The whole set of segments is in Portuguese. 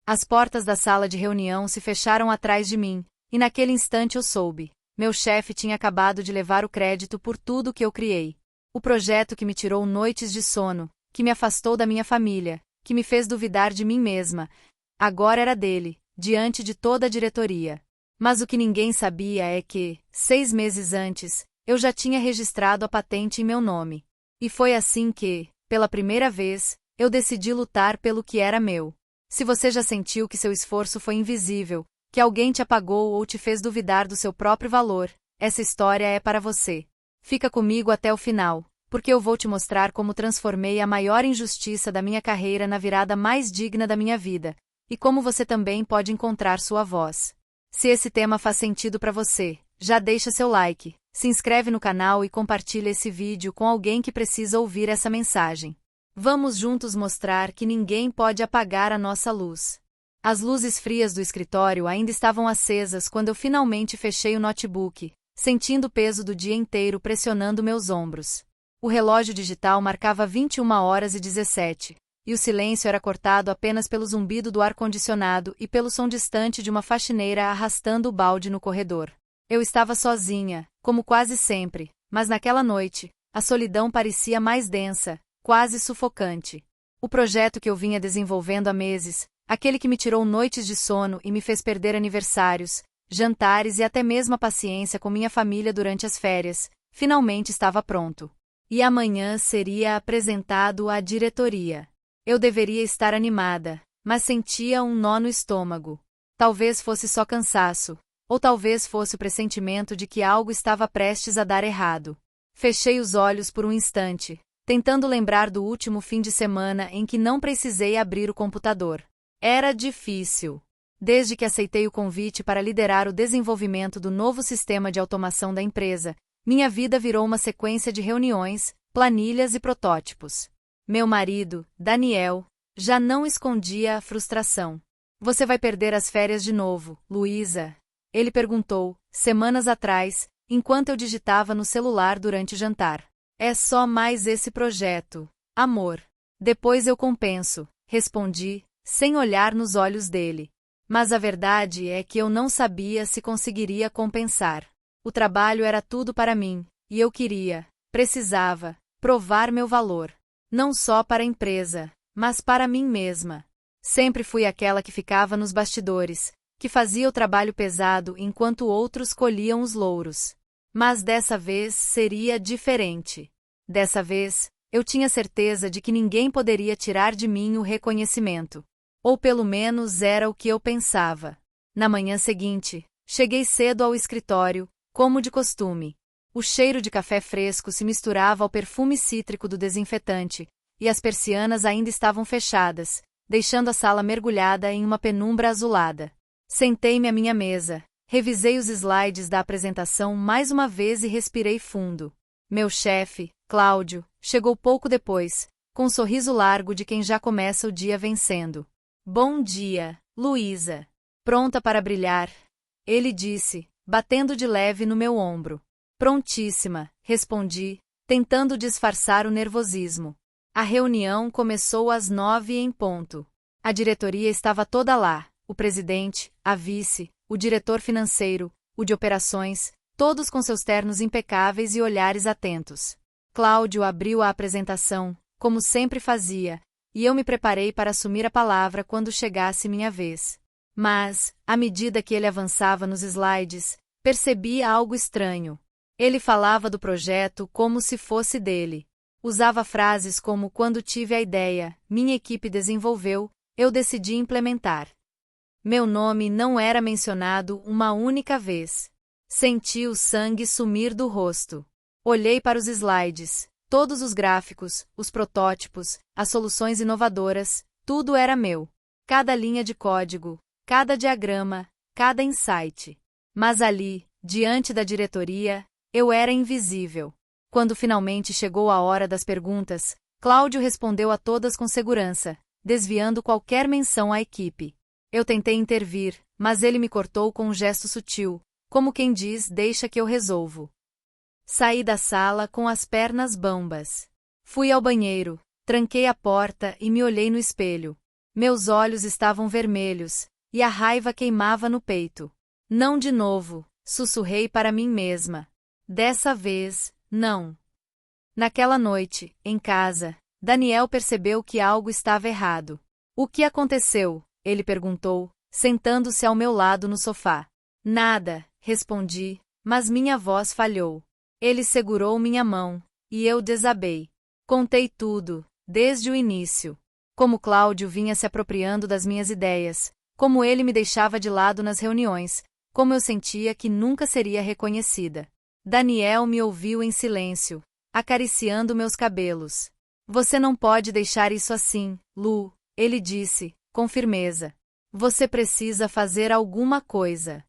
As portas da sala de reunião se fecharam atrás de mim, e naquele instante eu soube. Meu chefe tinha acabado de levar o crédito por tudo que eu criei. O projeto que me tirou noites de sono, que me afastou da minha família, que me fez duvidar de mim mesma, agora era dele, diante de toda a diretoria. Mas o que ninguém sabia é que, 6 meses antes, eu já tinha registrado a patente em meu nome. E foi assim que, pela primeira vez, eu decidi lutar pelo que era meu. Se você já sentiu que seu esforço foi invisível, que alguém te apagou ou te fez duvidar do seu próprio valor, essa história é para você. Fica comigo até o final, porque eu vou te mostrar como transformei a maior injustiça da minha carreira na virada mais digna da minha vida, e como você também pode encontrar sua voz. Se esse tema faz sentido para você, já deixa seu like, se inscreve no canal e compartilha esse vídeo com alguém que precisa ouvir essa mensagem. Vamos juntos mostrar que ninguém pode apagar a nossa luz. As luzes frias do escritório ainda estavam acesas quando eu finalmente fechei o notebook, sentindo o peso do dia inteiro pressionando meus ombros. O relógio digital marcava 21h17, e o silêncio era cortado apenas pelo zumbido do ar-condicionado e pelo som distante de uma faxineira arrastando o balde no corredor. Eu estava sozinha, como quase sempre, mas naquela noite, a solidão parecia mais densa, quase sufocante. O projeto que eu vinha desenvolvendo há meses, aquele que me tirou noites de sono e me fez perder aniversários, jantares e até mesmo a paciência com minha família durante as férias, finalmente estava pronto. E amanhã seria apresentado à diretoria. Eu deveria estar animada, mas sentia um nó no estômago. Talvez fosse só cansaço, ou talvez fosse o pressentimento de que algo estava prestes a dar errado. Fechei os olhos por um instante, tentando lembrar do último fim de semana em que não precisei abrir o computador. Era difícil. Desde que aceitei o convite para liderar o desenvolvimento do novo sistema de automação da empresa, minha vida virou uma sequência de reuniões, planilhas e protótipos. Meu marido, Daniel, já não escondia a frustração. Você vai perder as férias de novo, Luísa? Ele perguntou, semanas atrás, enquanto eu digitava no celular durante o jantar. É só mais esse projeto, amor. Depois eu compenso, respondi, sem olhar nos olhos dele. Mas a verdade é que eu não sabia se conseguiria compensar. O trabalho era tudo para mim, e eu precisava, provar meu valor. Não só para a empresa, mas para mim mesma. Sempre fui aquela que ficava nos bastidores, que fazia o trabalho pesado enquanto outros colhiam os louros. Mas dessa vez seria diferente. Dessa vez, eu tinha certeza de que ninguém poderia tirar de mim o reconhecimento. Ou pelo menos era o que eu pensava. Na manhã seguinte, cheguei cedo ao escritório, como de costume. O cheiro de café fresco se misturava ao perfume cítrico do desinfetante, e as persianas ainda estavam fechadas, deixando a sala mergulhada em uma penumbra azulada. Sentei-me à minha mesa, revisei os slides da apresentação mais uma vez e respirei fundo. Meu chefe, Cláudio, chegou pouco depois, com um sorriso largo de quem já começa o dia vencendo. Bom dia, Luísa. Pronta para brilhar? Ele disse, batendo de leve no meu ombro. Prontíssima, respondi, tentando disfarçar o nervosismo. A reunião começou às 9 em ponto. A diretoria estava toda lá, o presidente, a vice, o diretor financeiro, o de operações, todos com seus ternos impecáveis e olhares atentos. Cláudio abriu a apresentação, como sempre fazia, e eu me preparei para assumir a palavra quando chegasse minha vez. Mas, à medida que ele avançava nos slides, percebi algo estranho. Ele falava do projeto como se fosse dele. Usava frases como quando tive a ideia, minha equipe desenvolveu, eu decidi implementar. Meu nome não era mencionado uma única vez. Senti o sangue sumir do rosto. Olhei para os slides, todos os gráficos, os protótipos, as soluções inovadoras, tudo era meu. Cada linha de código, cada diagrama, cada insight. Mas ali, diante da diretoria, eu era invisível. Quando finalmente chegou a hora das perguntas, Cláudio respondeu a todas com segurança, desviando qualquer menção à equipe. Eu tentei intervir, mas ele me cortou com um gesto sutil, como quem diz, deixa que eu resolvo. Saí da sala com as pernas bambas. Fui ao banheiro, tranquei a porta e me olhei no espelho. Meus olhos estavam vermelhos, e a raiva queimava no peito. Não de novo, sussurrei para mim mesma. Dessa vez, não. Naquela noite, em casa, Daniel percebeu que algo estava errado. O que aconteceu? Ele perguntou, sentando-se ao meu lado no sofá. Nada, respondi, mas minha voz falhou. Ele segurou minha mão, e eu desabei. Contei tudo, desde o início. Como Cláudio vinha se apropriando das minhas ideias, como ele me deixava de lado nas reuniões, como eu sentia que nunca seria reconhecida. Daniel me ouviu em silêncio, acariciando meus cabelos. Você não pode deixar isso assim, Lu, ele disse, com firmeza. Você precisa fazer alguma coisa.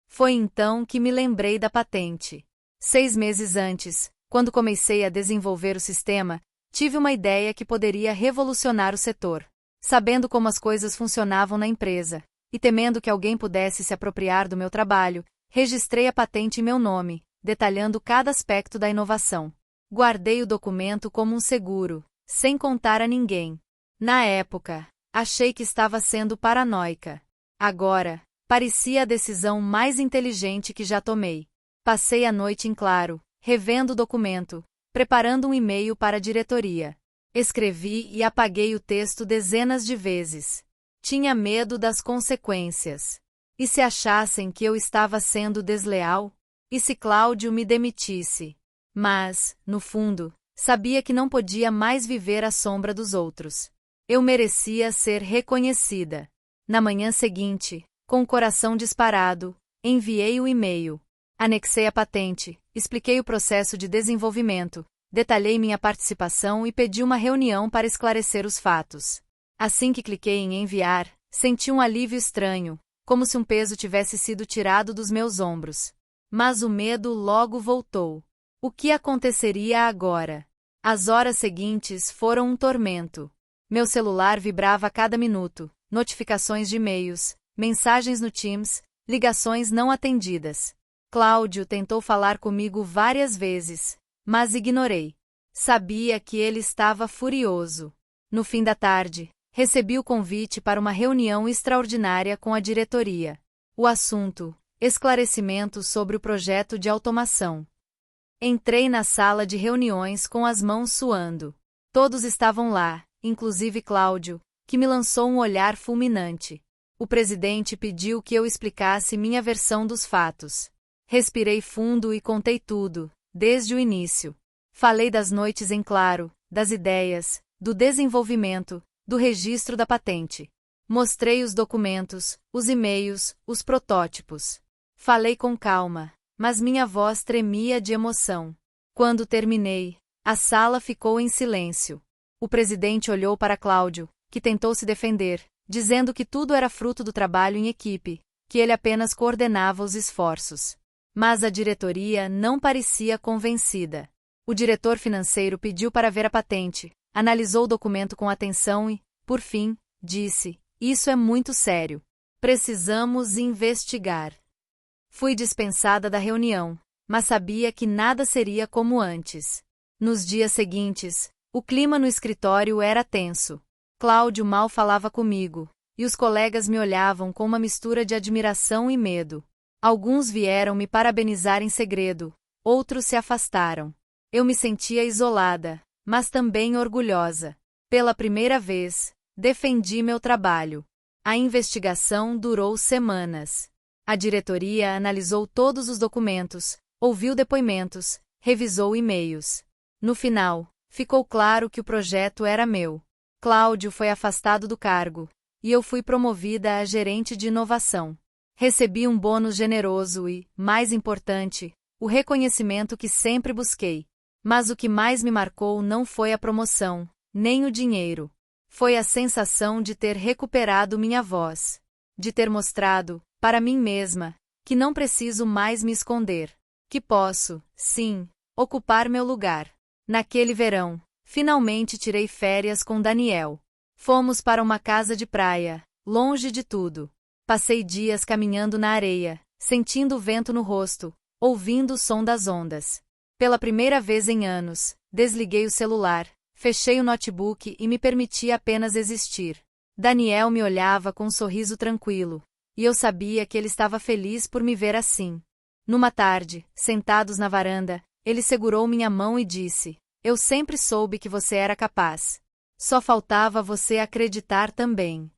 Foi então que me lembrei da patente. 6 meses antes, quando comecei a desenvolver o sistema, tive uma ideia que poderia revolucionar o setor. Sabendo como as coisas funcionavam na empresa, e temendo que alguém pudesse se apropriar do meu trabalho, registrei a patente em meu nome, detalhando cada aspecto da inovação. Guardei o documento como um seguro, sem contar a ninguém. Na época, achei que estava sendo paranoica. Agora, parecia a decisão mais inteligente que já tomei. Passei a noite em claro, revendo o documento, preparando um e-mail para a diretoria. Escrevi e apaguei o texto dezenas de vezes. Tinha medo das consequências. E se achassem que eu estava sendo desleal? E se Cláudio me demitisse? Mas, no fundo, sabia que não podia mais viver à sombra dos outros. Eu merecia ser reconhecida. Na manhã seguinte, com o coração disparado, enviei o e-mail. Anexei a patente, expliquei o processo de desenvolvimento, detalhei minha participação e pedi uma reunião para esclarecer os fatos. Assim que cliquei em enviar, senti um alívio estranho, como se um peso tivesse sido tirado dos meus ombros. Mas o medo logo voltou. O que aconteceria agora? As horas seguintes foram um tormento. Meu celular vibrava a cada minuto, notificações de e-mails, mensagens no Teams, ligações não atendidas. Cláudio tentou falar comigo várias vezes, mas ignorei. Sabia que ele estava furioso. No fim da tarde, recebi o convite para uma reunião extraordinária com a diretoria. O assunto: esclarecimentos sobre o projeto de automação. Entrei na sala de reuniões com as mãos suando. Todos estavam lá, inclusive Cláudio, que me lançou um olhar fulminante. O presidente pediu que eu explicasse minha versão dos fatos. Respirei fundo e contei tudo, desde o início. Falei das noites em claro, das ideias, do desenvolvimento, do registro da patente. Mostrei os documentos, os e-mails, os protótipos. Falei com calma, mas minha voz tremia de emoção. Quando terminei, a sala ficou em silêncio. O presidente olhou para Cláudio, que tentou se defender, dizendo que tudo era fruto do trabalho em equipe, que ele apenas coordenava os esforços. Mas a diretoria não parecia convencida. O diretor financeiro pediu para ver a patente, analisou o documento com atenção e, por fim, disse: "Isso é muito sério. Precisamos investigar." Fui dispensada da reunião, mas sabia que nada seria como antes. Nos dias seguintes, o clima no escritório era tenso. Cláudio mal falava comigo, e os colegas me olhavam com uma mistura de admiração e medo. Alguns vieram me parabenizar em segredo, outros se afastaram. Eu me sentia isolada, mas também orgulhosa. Pela primeira vez, defendi meu trabalho. A investigação durou semanas. A diretoria analisou todos os documentos, ouviu depoimentos, revisou e-mails. No final, ficou claro que o projeto era meu. Cláudio foi afastado do cargo, e eu fui promovida a gerente de inovação. Recebi um bônus generoso e, mais importante, o reconhecimento que sempre busquei. Mas o que mais me marcou não foi a promoção, nem o dinheiro. Foi a sensação de ter recuperado minha voz. De ter mostrado, para mim mesma, que não preciso mais me esconder. Que posso, sim, ocupar meu lugar. Naquele verão, finalmente tirei férias com Daniel. Fomos para uma casa de praia, longe de tudo. Passei dias caminhando na areia, sentindo o vento no rosto, ouvindo o som das ondas. Pela primeira vez em anos, desliguei o celular, fechei o notebook e me permiti apenas existir. Daniel me olhava com um sorriso tranquilo, e eu sabia que ele estava feliz por me ver assim. Numa tarde, sentados na varanda, ele segurou minha mão e disse: "Eu sempre soube que você era capaz. Só faltava você acreditar também."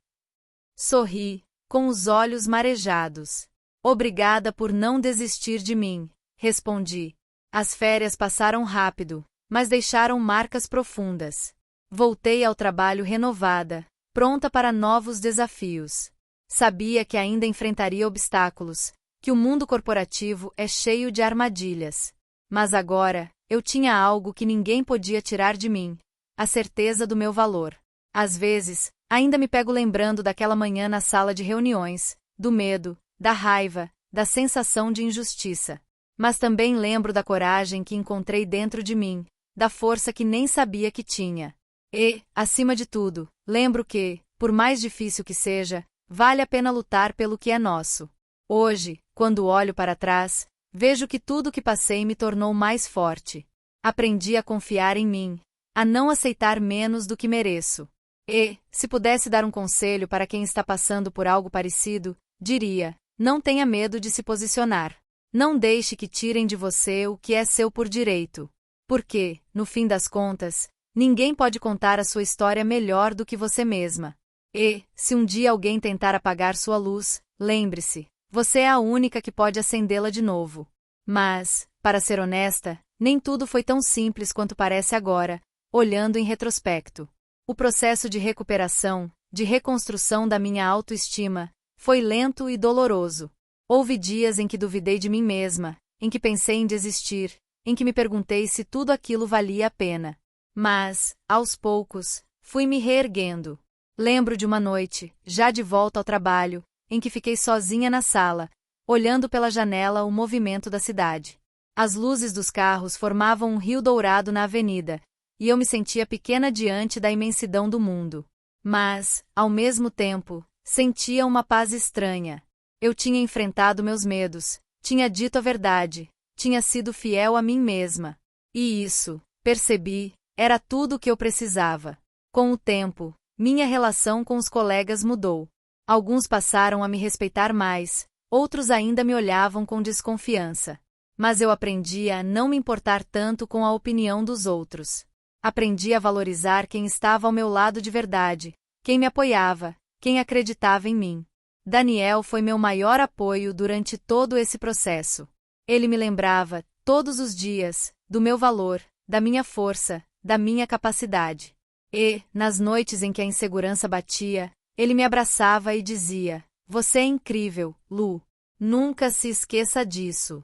Sorri, com os olhos marejados. "Obrigada por não desistir de mim", respondi. As férias passaram rápido, mas deixaram marcas profundas. Voltei ao trabalho renovada, pronta para novos desafios. Sabia que ainda enfrentaria obstáculos, que o mundo corporativo é cheio de armadilhas. Mas agora, eu tinha algo que ninguém podia tirar de mim: a certeza do meu valor. Às vezes, ainda me pego lembrando daquela manhã na sala de reuniões, do medo, da raiva, da sensação de injustiça. Mas também lembro da coragem que encontrei dentro de mim, da força que nem sabia que tinha. E, acima de tudo, lembro que, por mais difícil que seja, vale a pena lutar pelo que é nosso. Hoje, quando olho para trás, vejo que tudo o que passei me tornou mais forte. Aprendi a confiar em mim, a não aceitar menos do que mereço. E, se pudesse dar um conselho para quem está passando por algo parecido, diria: não tenha medo de se posicionar. Não deixe que tirem de você o que é seu por direito. Porque, no fim das contas, ninguém pode contar a sua história melhor do que você mesma. E, se um dia alguém tentar apagar sua luz, lembre-se: você é a única que pode acendê-la de novo. Mas, para ser honesta, nem tudo foi tão simples quanto parece agora, olhando em retrospecto. O processo de recuperação, de reconstrução da minha autoestima, foi lento e doloroso. Houve dias em que duvidei de mim mesma, em que pensei em desistir, em que me perguntei se tudo aquilo valia a pena. Mas, aos poucos, fui me reerguendo. Lembro de uma noite, já de volta ao trabalho, em que fiquei sozinha na sala, olhando pela janela o movimento da cidade. As luzes dos carros formavam um rio dourado na avenida, e eu me sentia pequena diante da imensidão do mundo. Mas, ao mesmo tempo, sentia uma paz estranha. Eu tinha enfrentado meus medos, tinha dito a verdade, tinha sido fiel a mim mesma. E isso, percebi, era tudo o que eu precisava. Com o tempo, minha relação com os colegas mudou. Alguns passaram a me respeitar mais, outros ainda me olhavam com desconfiança. Mas eu aprendi a não me importar tanto com a opinião dos outros. Aprendi a valorizar quem estava ao meu lado de verdade, quem me apoiava, quem acreditava em mim. Daniel foi meu maior apoio durante todo esse processo. Ele me lembrava, todos os dias, do meu valor, da minha força, da minha capacidade. E, nas noites em que a insegurança batia, ele me abraçava e dizia: "Você é incrível, Lu. Nunca se esqueça disso."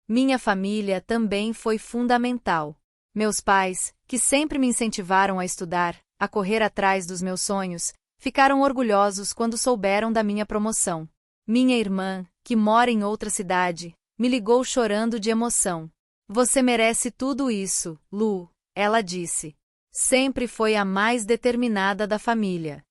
Minha família também foi fundamental. Meus pais, que sempre me incentivaram a estudar, a correr atrás dos meus sonhos, ficaram orgulhosos quando souberam da minha promoção. Minha irmã, que mora em outra cidade, me ligou chorando de emoção. "Você merece tudo isso, Lu", ela disse. Sempre foi a mais determinada da família.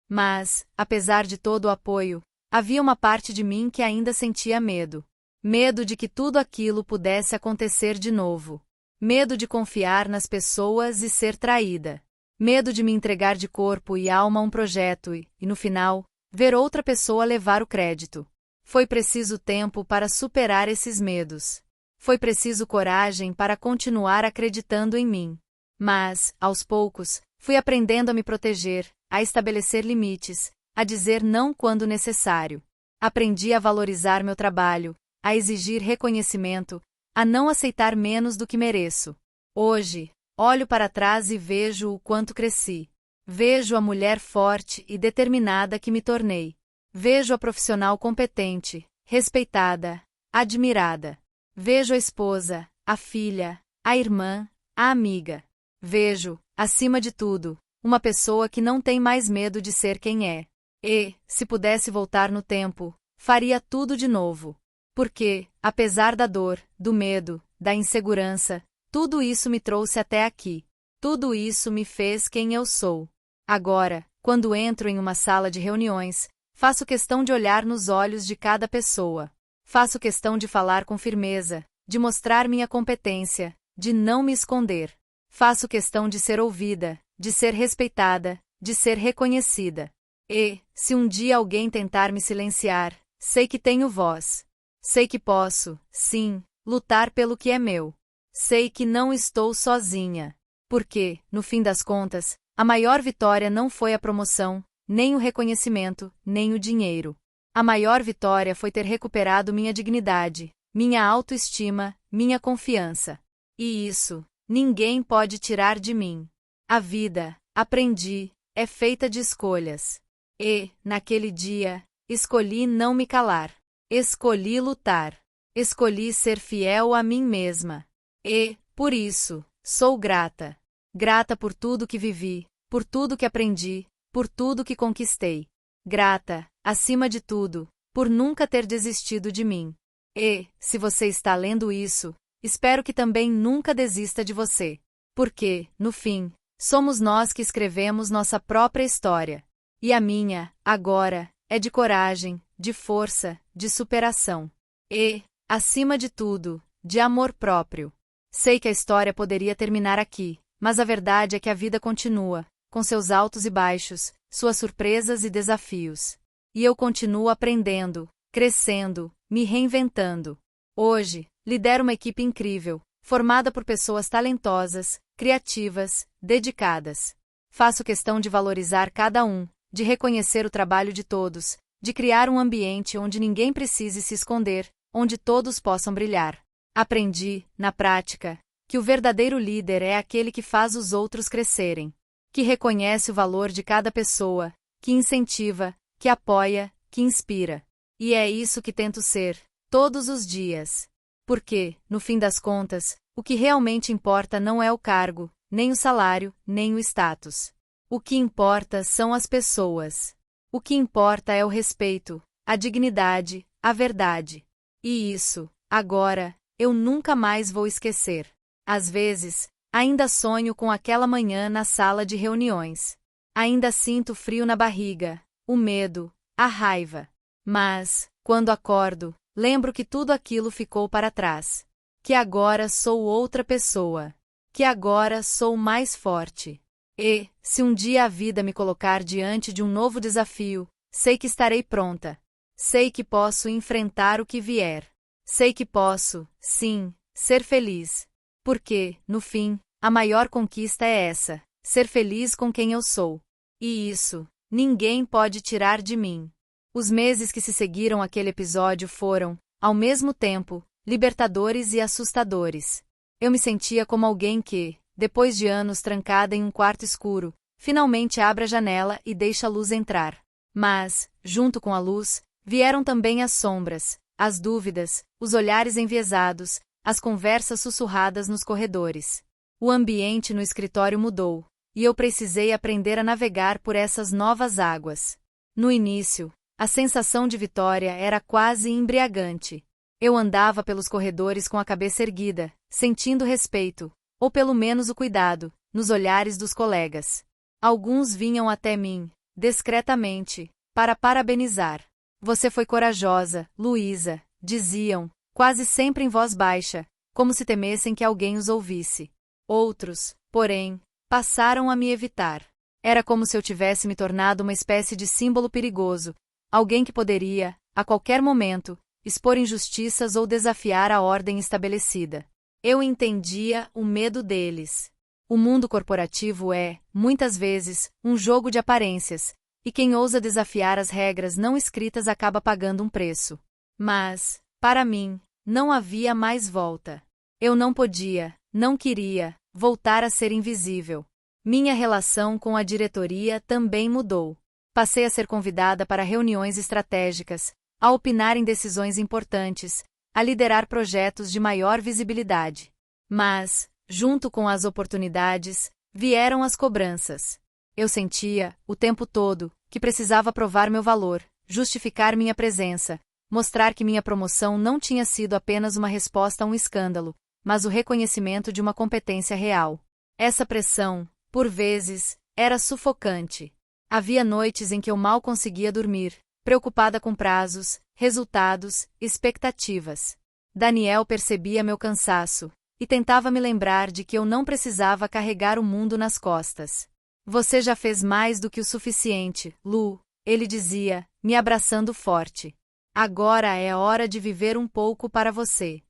Mas, apesar de todo o apoio, havia uma parte de mim que ainda sentia medo. Medo de que tudo aquilo pudesse acontecer de novo. Medo de confiar nas pessoas e ser traída. Medo de me entregar de corpo e alma a um projeto e, no final, ver outra pessoa levar o crédito. Foi preciso tempo para superar esses medos. Foi preciso coragem para continuar acreditando em mim. Mas, aos poucos, fui aprendendo a me proteger, a estabelecer limites, a dizer não quando necessário. Aprendi a valorizar meu trabalho, a exigir reconhecimento, a não aceitar menos do que mereço. Hoje, olho para trás e vejo o quanto cresci. Vejo a mulher forte e determinada que me tornei. Vejo a profissional competente, respeitada, admirada. Vejo a esposa, a filha, a irmã, a amiga. Vejo, acima de tudo, uma pessoa que não tem mais medo de ser quem é. E, se pudesse voltar no tempo, faria tudo de novo. Porque, apesar da dor, do medo, da insegurança, tudo isso me trouxe até aqui. Tudo isso me fez quem eu sou. Agora, quando entro em uma sala de reuniões, faço questão de olhar nos olhos de cada pessoa. Faço questão de falar com firmeza, de mostrar minha competência, de não me esconder. Faço questão de ser ouvida, de ser respeitada, de ser reconhecida. E, se um dia alguém tentar me silenciar, sei que tenho voz. Sei que posso, sim, lutar pelo que é meu. Sei que não estou sozinha. Porque, no fim das contas, a maior vitória não foi a promoção, nem o reconhecimento, nem o dinheiro. A maior vitória foi ter recuperado minha dignidade, minha autoestima, minha confiança. E isso, ninguém pode tirar de mim. A vida, aprendi, é feita de escolhas. E, naquele dia, escolhi não me calar. Escolhi lutar. Escolhi ser fiel a mim mesma. E, por isso, sou grata. Grata por tudo que vivi, por tudo que aprendi, por tudo que conquistei. Grata, acima de tudo, por nunca ter desistido de mim. E, se você está lendo isso, espero que também nunca desista de você. Porque, no fim, somos nós que escrevemos nossa própria história. E a minha, agora, é de coragem, de força, de superação. E, acima de tudo, de amor próprio. Sei que a história poderia terminar aqui, mas a verdade é que a vida continua, com seus altos e baixos, suas surpresas e desafios. E eu continuo aprendendo, crescendo, me reinventando. Hoje, lidero uma equipe incrível, formada por pessoas talentosas, criativas, dedicadas. Faço questão de valorizar cada um, de reconhecer o trabalho de todos, de criar um ambiente onde ninguém precise se esconder, onde todos possam brilhar. Aprendi, na prática, que o verdadeiro líder é aquele que faz os outros crescerem, que reconhece o valor de cada pessoa, que incentiva, que apoia, que inspira. E é isso que tento ser, todos os dias. Porque, no fim das contas, o que realmente importa não é o cargo, nem o salário, nem o status. O que importa são as pessoas. O que importa é o respeito, a dignidade, a verdade. E isso, agora, eu nunca mais vou esquecer. Às vezes, ainda sonho com aquela manhã na sala de reuniões. Ainda sinto frio na barriga, o medo, a raiva. Mas, quando acordo, lembro que tudo aquilo ficou para trás. Que agora sou outra pessoa. Que agora sou mais forte. E, se um dia a vida me colocar diante de um novo desafio, sei que estarei pronta. Sei que posso enfrentar o que vier. Sei que posso, sim, ser feliz. Porque, no fim, a maior conquista é essa, ser feliz com quem eu sou. E isso, ninguém pode tirar de mim. Os meses que se seguiram àquele episódio foram, ao mesmo tempo, libertadores e assustadores. Eu me sentia como alguém que, depois de anos trancada em um quarto escuro, finalmente abre a janela e deixa a luz entrar. Mas, junto com a luz, vieram também as sombras, as dúvidas, os olhares enviesados, as conversas sussurradas nos corredores. O ambiente no escritório mudou, e eu precisei aprender a navegar por essas novas águas. No início, a sensação de vitória era quase embriagante. Eu andava pelos corredores com a cabeça erguida, sentindo respeito, ou pelo menos o cuidado, nos olhares dos colegas. Alguns vinham até mim, discretamente, para parabenizar. Você foi corajosa, Luísa, diziam, quase sempre em voz baixa, como se temessem que alguém os ouvisse. Outros, porém, passaram a me evitar. Era como se eu tivesse me tornado uma espécie de símbolo perigoso, alguém que poderia, a qualquer momento, expor injustiças ou desafiar a ordem estabelecida. Eu entendia o medo deles. O mundo corporativo é, muitas vezes, um jogo de aparências, e quem ousa desafiar as regras não escritas acaba pagando um preço. Mas, para mim, não havia mais volta. Eu não podia, não queria, voltar a ser invisível. Minha relação com a diretoria também mudou. Passei a ser convidada para reuniões estratégicas, a opinar em decisões importantes, a liderar projetos de maior visibilidade. Mas, junto com as oportunidades, vieram as cobranças. Eu sentia, o tempo todo, que precisava provar meu valor, justificar minha presença, mostrar que minha promoção não tinha sido apenas uma resposta a um escândalo, mas o reconhecimento de uma competência real. Essa pressão, por vezes, era sufocante. Havia noites em que eu mal conseguia dormir, preocupada com prazos, resultados, expectativas. Daniel percebia meu cansaço, e tentava me lembrar de que eu não precisava carregar o mundo nas costas. Você já fez mais do que o suficiente, Lu, ele dizia, me abraçando forte. Agora é hora de viver um pouco para você.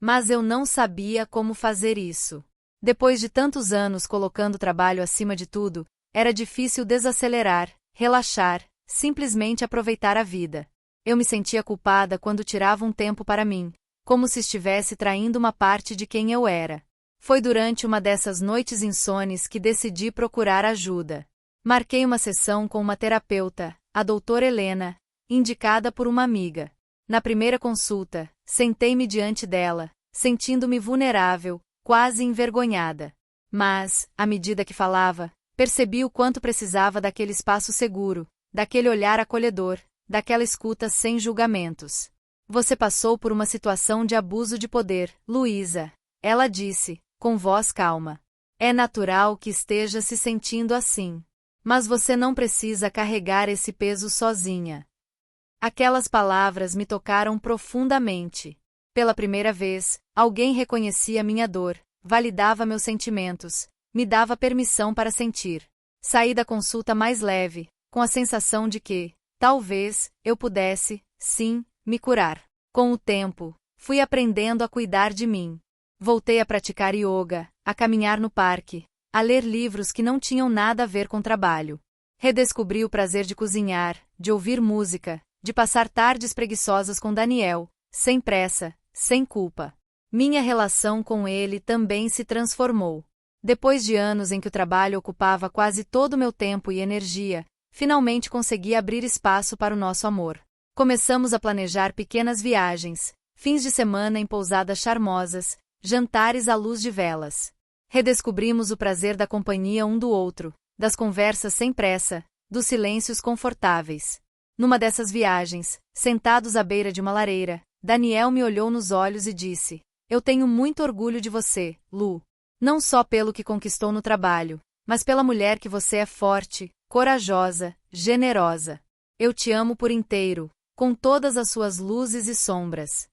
Mas eu não sabia como fazer isso. Depois de tantos anos colocando o trabalho acima de tudo, era difícil desacelerar, relaxar, simplesmente aproveitar a vida. Eu me sentia culpada quando tirava um tempo para mim, como se estivesse traindo uma parte de quem eu era. Foi durante uma dessas noites insones que decidi procurar ajuda. Marquei uma sessão com uma terapeuta, a doutora Helena, indicada por uma amiga. Na primeira consulta, sentei-me diante dela, sentindo-me vulnerável, quase envergonhada. Mas, à medida que falava, percebi o quanto precisava daquele espaço seguro, daquele olhar acolhedor, daquela escuta sem julgamentos. Você passou por uma situação de abuso de poder, Luísa, ela disse, com voz calma. É natural que esteja se sentindo assim. Mas você não precisa carregar esse peso sozinha. Aquelas palavras me tocaram profundamente. Pela primeira vez, alguém reconhecia minha dor, validava meus sentimentos, me dava permissão para sentir. Saí da consulta mais leve, com a sensação de que, talvez, eu pudesse, sim, me curar. Com o tempo, fui aprendendo a cuidar de mim. Voltei a praticar yoga, a caminhar no parque, a ler livros que não tinham nada a ver com trabalho. Redescobri o prazer de cozinhar, de ouvir música, de passar tardes preguiçosas com Daniel, sem pressa, sem culpa. Minha relação com ele também se transformou. Depois de anos em que o trabalho ocupava quase todo o meu tempo e energia, finalmente consegui abrir espaço para o nosso amor. Começamos a planejar pequenas viagens, fins de semana em pousadas charmosas, jantares à luz de velas. Redescobrimos o prazer da companhia um do outro, das conversas sem pressa, dos silêncios confortáveis. Numa dessas viagens, sentados à beira de uma lareira, Daniel me olhou nos olhos e disse: Eu tenho muito orgulho de você, Lu. Não só pelo que conquistou no trabalho, mas pela mulher que você é forte, corajosa, generosa. Eu te amo por inteiro, com todas as suas luzes e sombras.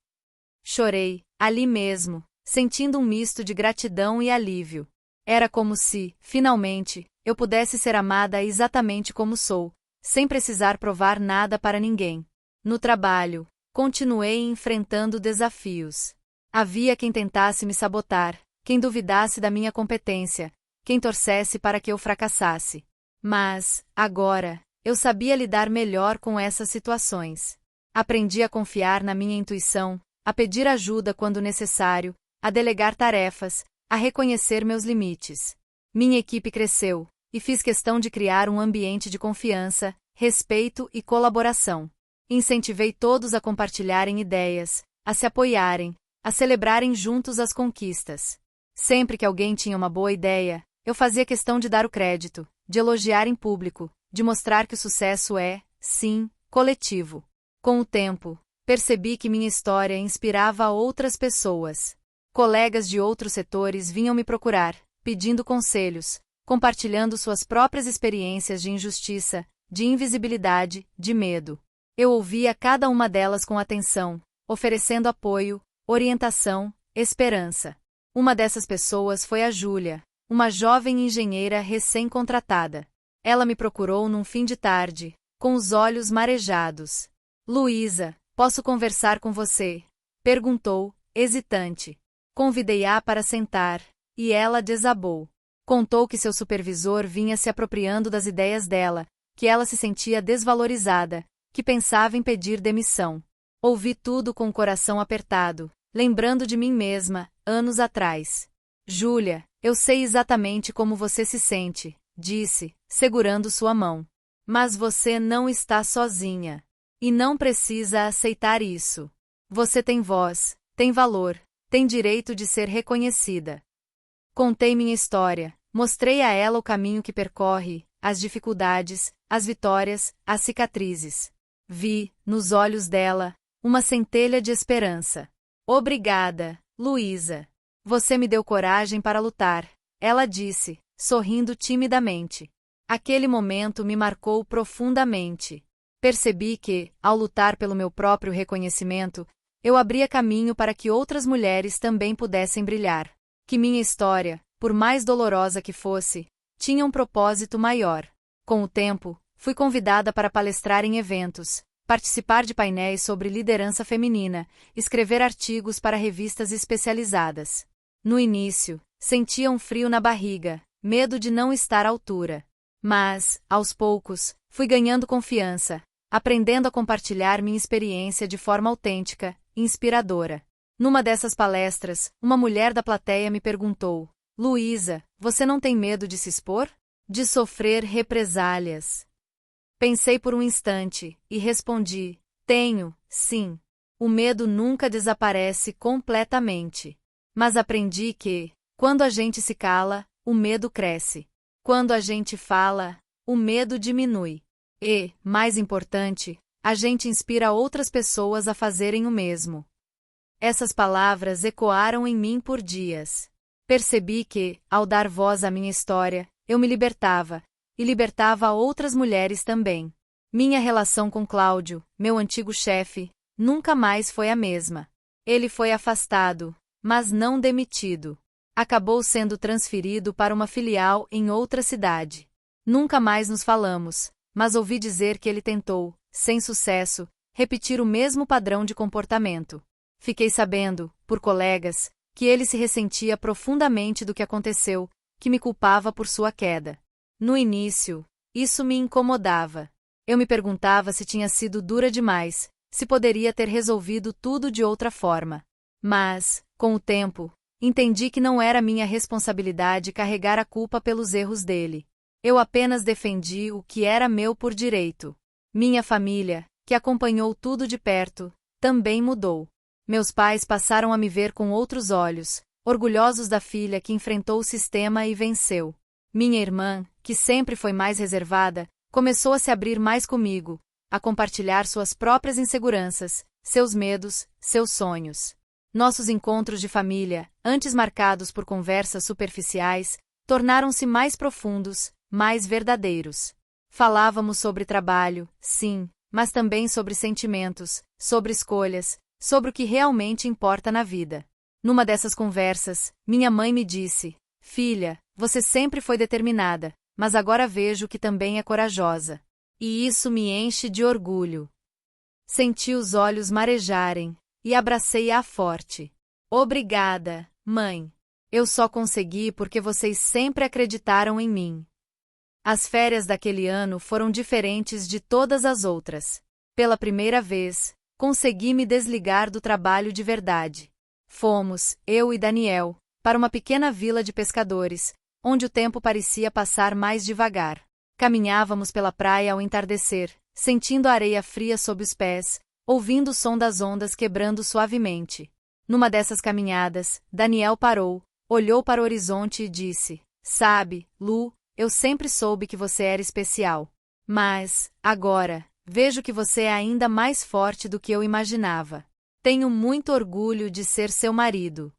Chorei, ali mesmo, sentindo um misto de gratidão e alívio. Era como se, finalmente, eu pudesse ser amada exatamente como sou, sem precisar provar nada para ninguém. No trabalho, continuei enfrentando desafios. Havia quem tentasse me sabotar, quem duvidasse da minha competência, quem torcesse para que eu fracassasse. Mas, agora, eu sabia lidar melhor com essas situações. Aprendi a confiar na minha intuição, a pedir ajuda quando necessário, a delegar tarefas, a reconhecer meus limites. Minha equipe cresceu, e fiz questão de criar um ambiente de confiança, respeito e colaboração. Incentivei todos a compartilharem ideias, a se apoiarem, a celebrarem juntos as conquistas. Sempre que alguém tinha uma boa ideia, eu fazia questão de dar o crédito, de elogiar em público, de mostrar que o sucesso é, sim, coletivo. Com o tempo, percebi que minha história inspirava outras pessoas. Colegas de outros setores vinham me procurar, pedindo conselhos, compartilhando suas próprias experiências de injustiça, de invisibilidade, de medo. Eu ouvia cada uma delas com atenção, oferecendo apoio, orientação, esperança. Uma dessas pessoas foi a Júlia, uma jovem engenheira recém-contratada. Ela me procurou num fim de tarde, com os olhos marejados. Luísa, posso conversar com você? Perguntou, hesitante. Convidei-a para sentar, e ela desabou. Contou que seu supervisor vinha se apropriando das ideias dela, que ela se sentia desvalorizada, que pensava em pedir demissão. Ouvi tudo com o coração apertado, lembrando de mim mesma, anos atrás. Júlia, eu sei exatamente como você se sente, disse, segurando sua mão. Mas você não está sozinha. E não precisa aceitar isso. Você tem voz, tem valor, tem direito de ser reconhecida. Contei minha história, mostrei a ela o caminho que percorre, as dificuldades, as vitórias, as cicatrizes. Vi, nos olhos dela, uma centelha de esperança. Obrigada, Luísa. Você me deu coragem para lutar, ela disse, sorrindo timidamente. Aquele momento me marcou profundamente. Percebi que, ao lutar pelo meu próprio reconhecimento, eu abria caminho para que outras mulheres também pudessem brilhar. Que minha história, por mais dolorosa que fosse, tinha um propósito maior. Com o tempo, fui convidada para palestrar em eventos, participar de painéis sobre liderança feminina, escrever artigos para revistas especializadas. No início, sentia um frio na barriga, medo de não estar à altura. Mas, aos poucos, fui ganhando confiança, aprendendo a compartilhar minha experiência de forma autêntica e inspiradora. Numa dessas palestras, uma mulher da plateia me perguntou: Luísa, você não tem medo de se expor? De sofrer represálias? Pensei por um instante e respondi: tenho, sim. O medo nunca desaparece completamente. Mas aprendi que, quando a gente se cala, o medo cresce. Quando a gente fala, o medo diminui. E, mais importante, a gente inspira outras pessoas a fazerem o mesmo. Essas palavras ecoaram em mim por dias. Percebi que, ao dar voz à minha história, eu me libertava, e libertava outras mulheres também. Minha relação com Cláudio, meu antigo chefe, nunca mais foi a mesma. Ele foi afastado, mas não demitido. Acabou sendo transferido para uma filial em outra cidade. Nunca mais nos falamos, mas ouvi dizer que ele tentou, sem sucesso, repetir o mesmo padrão de comportamento. Fiquei sabendo, por colegas, que ele se ressentia profundamente do que aconteceu, que me culpava por sua queda. No início, isso me incomodava. Eu me perguntava se tinha sido dura demais, se poderia ter resolvido tudo de outra forma. Mas, com o tempo, entendi que não era minha responsabilidade carregar a culpa pelos erros dele. Eu apenas defendi o que era meu por direito. Minha família, que acompanhou tudo de perto, também mudou. Meus pais passaram a me ver com outros olhos, orgulhosos da filha que enfrentou o sistema e venceu. Minha irmã, que sempre foi mais reservada, começou a se abrir mais comigo, a compartilhar suas próprias inseguranças, seus medos, seus sonhos. Nossos encontros de família, antes marcados por conversas superficiais, tornaram-se mais profundos, mais verdadeiros. Falávamos sobre trabalho, sim, mas também sobre sentimentos, sobre escolhas, sobre o que realmente importa na vida. Numa dessas conversas, minha mãe me disse: filha, você sempre foi determinada, mas agora vejo que também é corajosa. E isso me enche de orgulho. Senti os olhos marejarem, e abracei-a forte. Obrigada, mãe. Eu só consegui porque vocês sempre acreditaram em mim. As férias daquele ano foram diferentes de todas as outras. Pela primeira vez, consegui me desligar do trabalho de verdade. Fomos, eu e Daniel, para uma pequena vila de pescadores, onde o tempo parecia passar mais devagar. Caminhávamos pela praia ao entardecer, sentindo a areia fria sob os pés, ouvindo o som das ondas quebrando suavemente. Numa dessas caminhadas, Daniel parou, olhou para o horizonte e disse: sabe, Lu, eu sempre soube que você era especial. Mas, agora, vejo que você é ainda mais forte do que eu imaginava. Tenho muito orgulho de ser seu marido.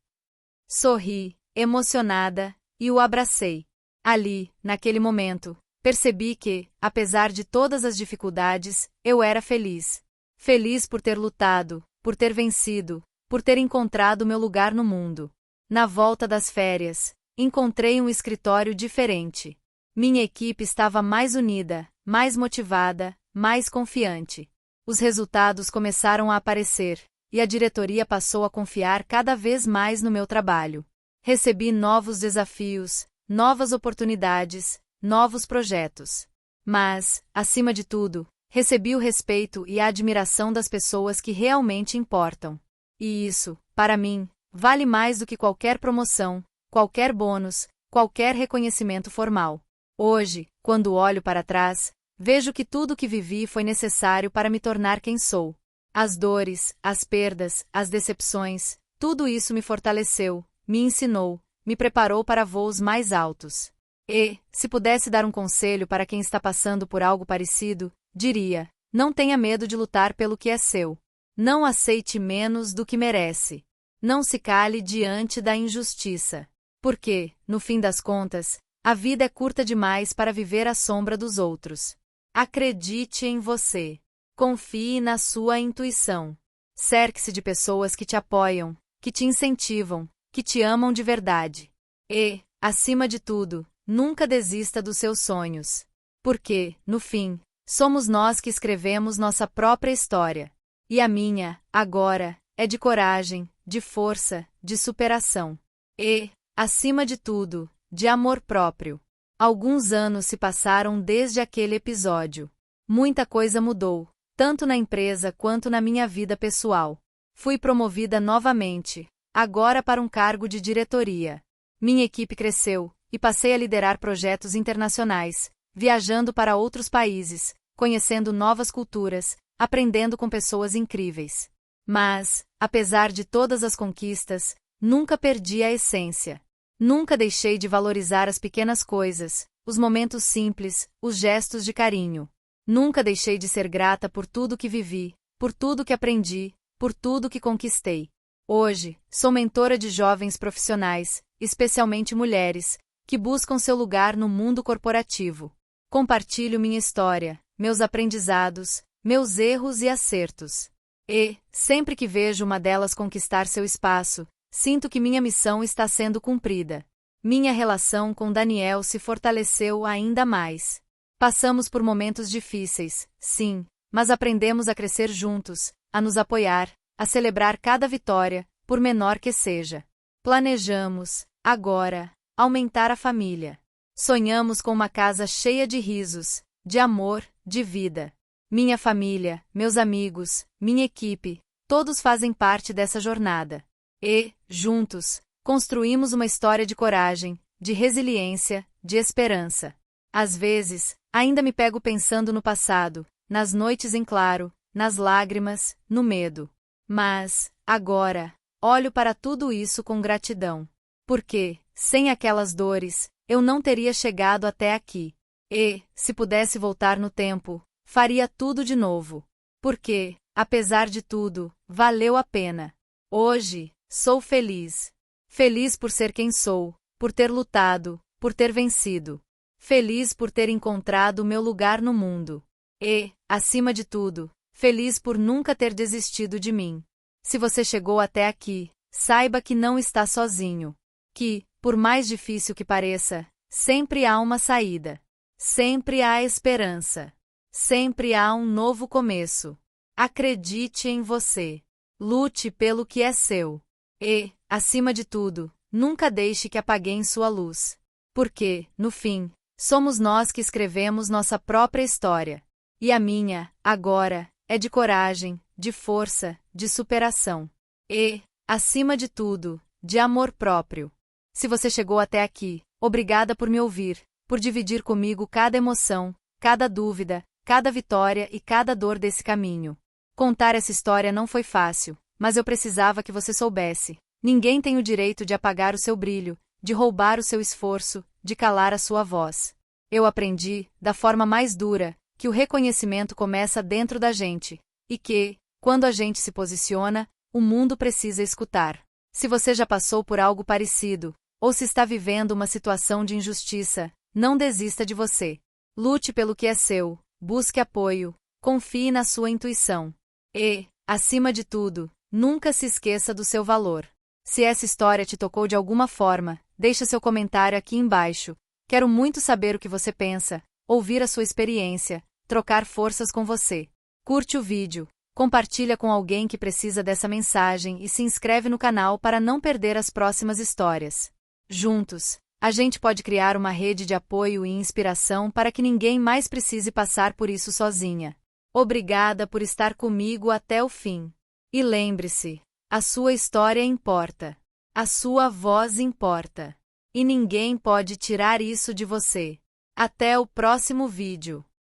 Sorri, emocionada, e o abracei. Ali, naquele momento, percebi que, apesar de todas as dificuldades, eu era feliz. Feliz por ter lutado, por ter vencido, por ter encontrado meu lugar no mundo. Na volta das férias, encontrei um escritório diferente. Minha equipe estava mais unida, mais motivada, mais confiante. Os resultados começaram a aparecer, e a diretoria passou a confiar cada vez mais no meu trabalho. Recebi novos desafios, novas oportunidades, novos projetos. Mas, acima de tudo, recebi o respeito e a admiração das pessoas que realmente importam. E isso, para mim, vale mais do que qualquer promoção, qualquer bônus, qualquer reconhecimento formal. Hoje, quando olho para trás, vejo que tudo o que vivi foi necessário para me tornar quem sou. As dores, as perdas, as decepções, tudo isso me fortaleceu, me ensinou, me preparou para voos mais altos. E, se pudesse dar um conselho para quem está passando por algo parecido, diria: não tenha medo de lutar pelo que é seu. Não aceite menos do que merece. Não se cale diante da injustiça. Porque, no fim das contas, a vida é curta demais para viver à sombra dos outros. Acredite em você. Confie na sua intuição. Cerque-se de pessoas que te apoiam, que te incentivam, que te amam de verdade. E, acima de tudo, nunca desista dos seus sonhos. Porque, no fim, somos nós que escrevemos nossa própria história. E a minha, agora, é de coragem, de força, de superação. E, acima de tudo, de amor próprio. Alguns anos se passaram desde aquele episódio. Muita coisa mudou, tanto na empresa quanto na minha vida pessoal. Fui promovida novamente, agora para um cargo de diretoria. Minha equipe cresceu, e passei a liderar projetos internacionais, viajando para outros países, conhecendo novas culturas, aprendendo com pessoas incríveis. Mas, apesar de todas as conquistas, nunca perdi a essência. Nunca deixei de valorizar as pequenas coisas, os momentos simples, os gestos de carinho. Nunca deixei de ser grata por tudo que vivi, por tudo que aprendi, por tudo que conquistei. Hoje, sou mentora de jovens profissionais, especialmente mulheres, que buscam seu lugar no mundo corporativo. Compartilho minha história, meus aprendizados, meus erros e acertos. E, sempre que vejo uma delas conquistar seu espaço, sinto que minha missão está sendo cumprida. Minha relação com Daniel se fortaleceu ainda mais. Passamos por momentos difíceis, sim, mas aprendemos a crescer juntos, a nos apoiar, a celebrar cada vitória, por menor que seja. Planejamos, agora, aumentar a família. Sonhamos com uma casa cheia de risos, de amor, de vida. Minha família, meus amigos, minha equipe, todos fazem parte dessa jornada. E, juntos, construímos uma história de coragem, de resiliência, de esperança. Às vezes, ainda me pego pensando no passado, nas noites em claro, nas lágrimas, no medo. Mas, agora, olho para tudo isso com gratidão. Porque, sem aquelas dores, eu não teria chegado até aqui. E, se pudesse voltar no tempo, faria tudo de novo. Porque, apesar de tudo, valeu a pena. Hoje, sou feliz. Feliz por ser quem sou, por ter lutado, por ter vencido. Feliz por ter encontrado meu lugar no mundo. E, acima de tudo, feliz por nunca ter desistido de mim. Se você chegou até aqui, saiba que não está sozinho. Que, por mais difícil que pareça, sempre há uma saída. Sempre há esperança. Sempre há um novo começo. Acredite em você. Lute pelo que é seu. E, acima de tudo, nunca deixe que apaguem sua luz. Porque, no fim, somos nós que escrevemos nossa própria história. E a minha, agora, é de coragem, de força, de superação. E, acima de tudo, de amor próprio. Se você chegou até aqui, obrigada por me ouvir, por dividir comigo cada emoção, cada dúvida, cada vitória e cada dor desse caminho. Contar essa história não foi fácil, mas eu precisava que você soubesse. Ninguém tem o direito de apagar o seu brilho, de roubar o seu esforço, de calar a sua voz. Eu aprendi, da forma mais dura, que o reconhecimento começa dentro da gente, e que, quando a gente se posiciona, o mundo precisa escutar. Se você já passou por algo parecido, ou se está vivendo uma situação de injustiça, não desista de você. Lute pelo que é seu, busque apoio, confie na sua intuição. E, acima de tudo, nunca se esqueça do seu valor. Se essa história te tocou de alguma forma, deixe seu comentário aqui embaixo. Quero muito saber o que você pensa, ouvir a sua experiência, trocar forças com você. Curte o vídeo, compartilha com alguém que precisa dessa mensagem e se inscreve no canal para não perder as próximas histórias. Juntos, a gente pode criar uma rede de apoio e inspiração para que ninguém mais precise passar por isso sozinha. Obrigada por estar comigo até o fim. E lembre-se, a sua história importa. A sua voz importa. E ninguém pode tirar isso de você. Até o próximo vídeo.